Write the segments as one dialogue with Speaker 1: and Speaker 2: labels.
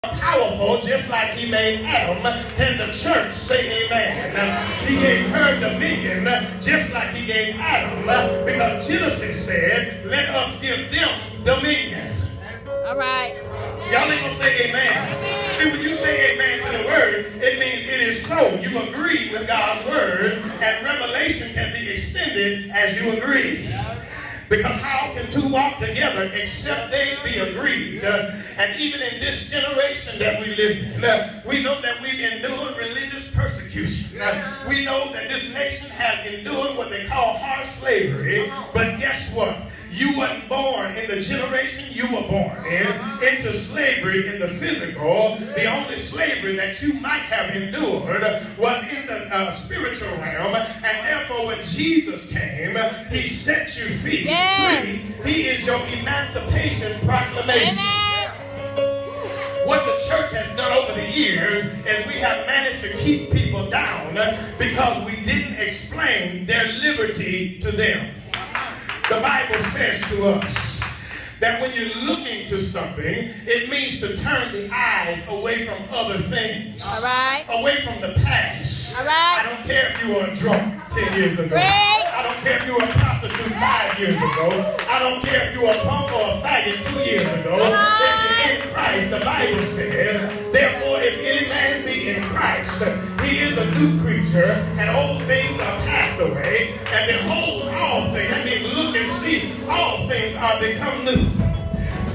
Speaker 1: Powerful, just like he made Adam. Can the church say amen? He gave her dominion, just like he gave Adam, because Genesis said, let us give them dominion.
Speaker 2: All right.
Speaker 1: Y'all ain't gonna say amen. See, when you say amen to the word, it means it is so. You agree with God's word, and revelation can be extended as you agree. Because how can two walk together except they be agreed? And even in this generation that we live in, we know that we've endured religious persecution. We know that this nation has endured what they call hard slavery. But guess what? You weren't born in the generation you were born into slavery in the physical. The only slavery that you might have endured was in the spiritual realm. And therefore, when Jesus came, he set you free. He is your emancipation proclamation. What the church has done over the years is we have managed to keep people down because we didn't explain their liberty to them. The Bible says to us that when you're looking to something, it means to turn the eyes away from other things.
Speaker 2: All right.
Speaker 1: Away from the past.
Speaker 2: All right.
Speaker 1: I don't care if you were a drunk 10 years ago.
Speaker 2: Great.
Speaker 1: I don't care if you were a prostitute 5 years ago. I don't care if you were a punk or a faggot 2 years ago. If you're in Christ, the Bible says, therefore, if any man be in Christ, he is a new creature, and old things are passed away, and behold, all things, that means look and see, all things are become new.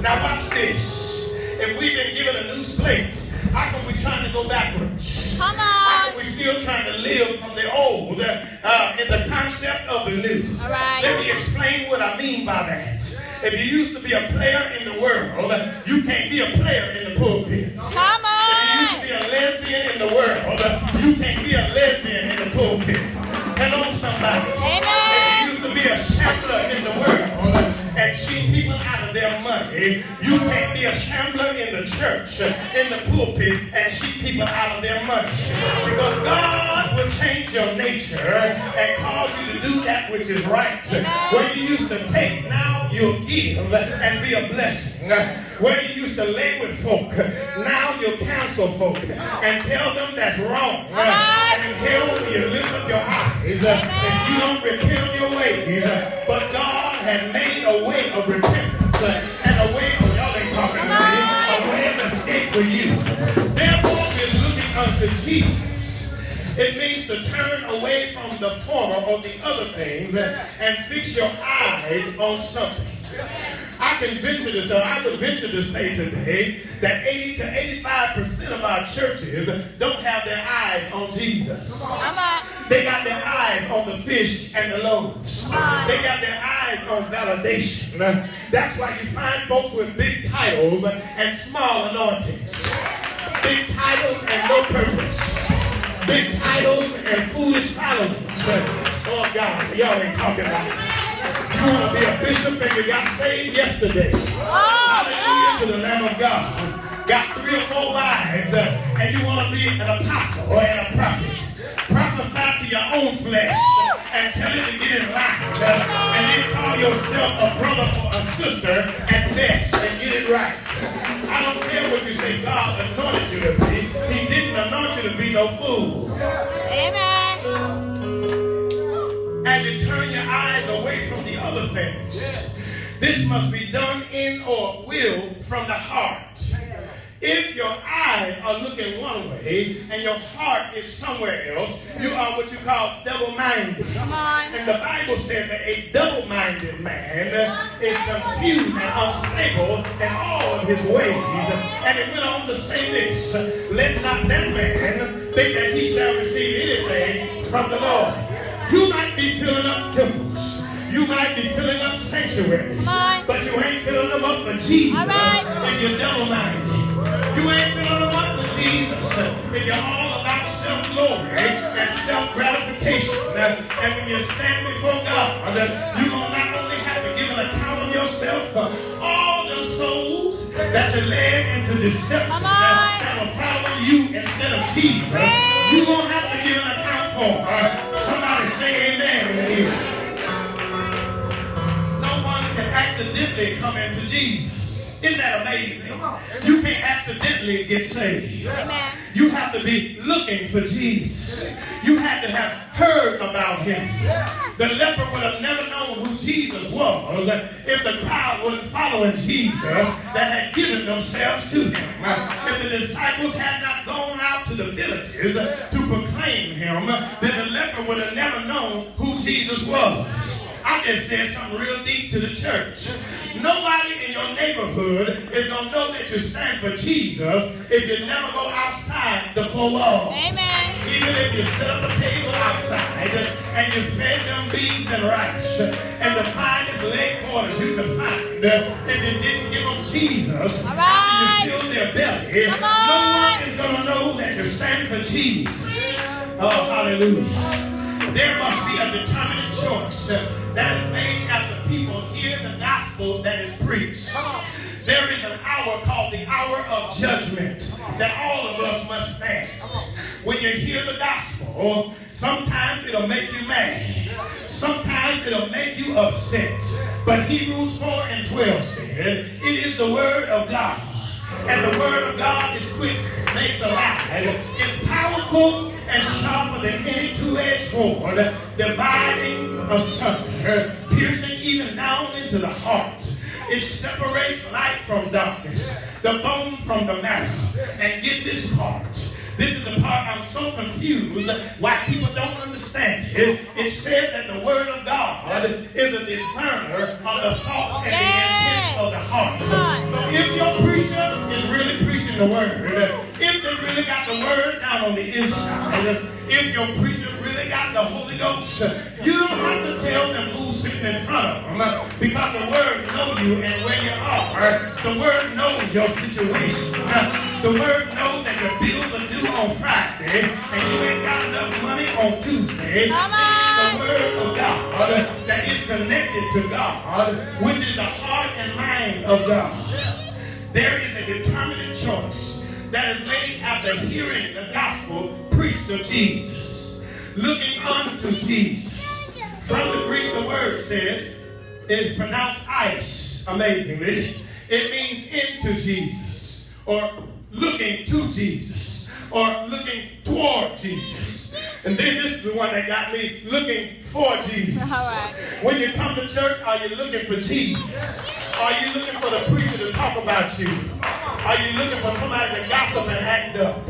Speaker 1: Now watch this. If we've been given a new slate, how come we trying to go backwards?
Speaker 2: Come on.
Speaker 1: How come we still trying to live from the old in the concept of the new?
Speaker 2: All right.
Speaker 1: Let me explain what I mean by that. If you used to be a player in the world, you can't be a player in the pulpit.
Speaker 2: Come on.
Speaker 1: If you used to be a lesbian in the world, you can't be a lesbian in the pulpit. Hello, somebody.
Speaker 2: Amen.
Speaker 1: If you used to be a shambler in the world and cheat people out of their money, you can't be a shambler in the church, in the pulpit, and cheat people out of their money. Because God will change your nature and cause you to do that which is right. Where you used to take, now you'll give and be a blessing. Where you used to lay with folk, now you'll counsel folk and tell them that's wrong. And in hell, when you lift up your eyes and you don't repent of your ways, but God had made a way of repentance and a way of, y'all ain't talking to me, a way of escape for you. Therefore, we're looking unto Jesus. It means to turn away from the former or the other things and fix your eyes on something. I would venture to say today that 80 to 85% of our churches don't have their eyes on Jesus. They got their eyes on the fish and the loaves. They got their eyes on validation. That's why you find folks with big titles and small anointings. Big titles and no purpose. Big titles and foolish followers. Oh God, y'all ain't talking about it. You want to be a bishop and you got saved yesterday. Hallelujah to the Lamb of God. Got 3 or 4 wives and you want to be an apostle or a prophet. Prophesy to your own flesh and tell it to get in line. And then call yourself a brother or a sister at best and get it right. I don't care what you say God anointed you to be. He didn't anoint you to be no fool.
Speaker 2: Amen.
Speaker 1: As you turn your eyes away from the other things, this must be done in or will from the heart. If your eyes are looking one way and your heart is somewhere else, you are what you call double-minded. And the Bible said that a double-minded man is confused and unstable in all of his ways. And it went on to say this: let not that man think that he shall receive anything from the Lord. You might be filling up temples. You might be filling up sanctuaries. But you ain't filling them up for Jesus if you're double-minded. You ain't filling them up for Jesus if you're all about self-glory and self-gratification. And when you stand before God, you're going to not only have to give an account of yourself, all them souls that you led into deception that will follow you instead of Jesus, you're going to have to give an account for. Somebody say amen in here. No one can accidentally come into Jesus. Isn't that amazing? You can't accidentally get saved.
Speaker 2: Amen.
Speaker 1: You have to be looking for Jesus. You had to have heard about him. The leper would have never known who Jesus was if the crowd wasn't following Jesus that had given themselves to him. If the disciples had not gone out to the villages to proclaim him, then the leper would have never known who Jesus was. I just said something real deep to the church. Nobody in your neighborhood is going to know that you stand for Jesus if you never go outside the four walls.
Speaker 2: Amen.
Speaker 1: Even if you set up a table outside and you fed them beans and rice and the finest leg quarters you could find, if you didn't give them Jesus,
Speaker 2: All right.
Speaker 1: you filled their belly,
Speaker 2: Come
Speaker 1: no
Speaker 2: on.
Speaker 1: one is going to know that you stand for Jesus. Oh, hallelujah. There must be a determinate choice that is made after people hear the gospel that is preached. There is an hour called the hour of judgment that all of us must stand. When you hear the gospel, sometimes it'll make you mad. Sometimes it'll make you upset. But Hebrews 4:12 said, it is the word of God. And the word of God is quick, makes alive, is powerful and sharper than any two-edged sword, dividing asunder, piercing even down into the heart. It separates light from darkness, the bone from the marrow. And get this part. This is the part I'm so confused why people don't understand it. It says that the word of God is a discerner of the thoughts and the intents of the heart. So if your preacher is really preaching the word, if they really got the word down on the inside, if your preacher really got the Holy Ghost, you don't have to tell them who's sitting in front of them because the word knows you and where you are. The word knows your situation. The word knows that your bills are due on Friday and you ain't got enough money on Tuesday.
Speaker 2: Come
Speaker 1: It is
Speaker 2: on.
Speaker 1: the word of God that is connected to God, which is the heart and mind of God. There is a determinate choice that is made after hearing the gospel preached of Jesus, looking unto Jesus. From the Greek, the word says, is pronounced ice, amazingly. It means into Jesus, or looking to Jesus, or looking toward Jesus. And then this is the one that got me looking for Jesus.
Speaker 2: All right.
Speaker 1: When you come to church, are you looking for Jesus? Are you looking for the preacher to talk about you? Are you looking for somebody to gossip and act up?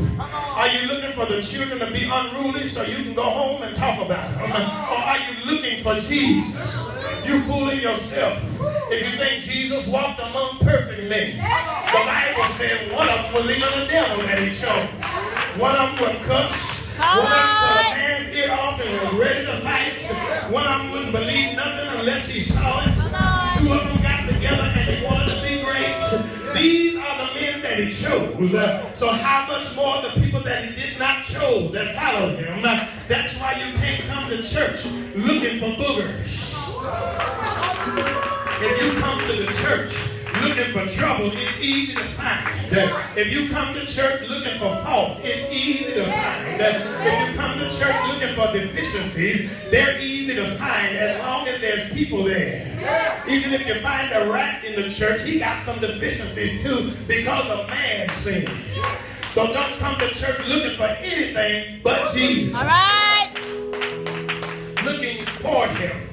Speaker 1: Are you looking for the children to be unruly so you can go home and talk about them? Or are you looking for Jesus? You're fooling yourself. If you think Jesus walked among perfect men, the Bible said one of them was even a devil that he chose. One of them would cuss. One of them cut a man's ear off and was ready to fight. One of them wouldn't believe nothing unless he saw it. Two of them got together and they wanted to be great. These are the men that he chose. So how much more the people that he did not choose that followed him? That's why you can't come to church looking for boogers. If you come to the church looking for trouble, it's easy to find. If you come to church looking for fault, it's easy to find. If you come to church looking for deficiencies, they're easy to find as long as there's people there. Even if you find a rat in the church, he got some deficiencies too because of man's sin. So don't come to church looking for anything but Jesus.
Speaker 2: All right.
Speaker 1: Looking for him.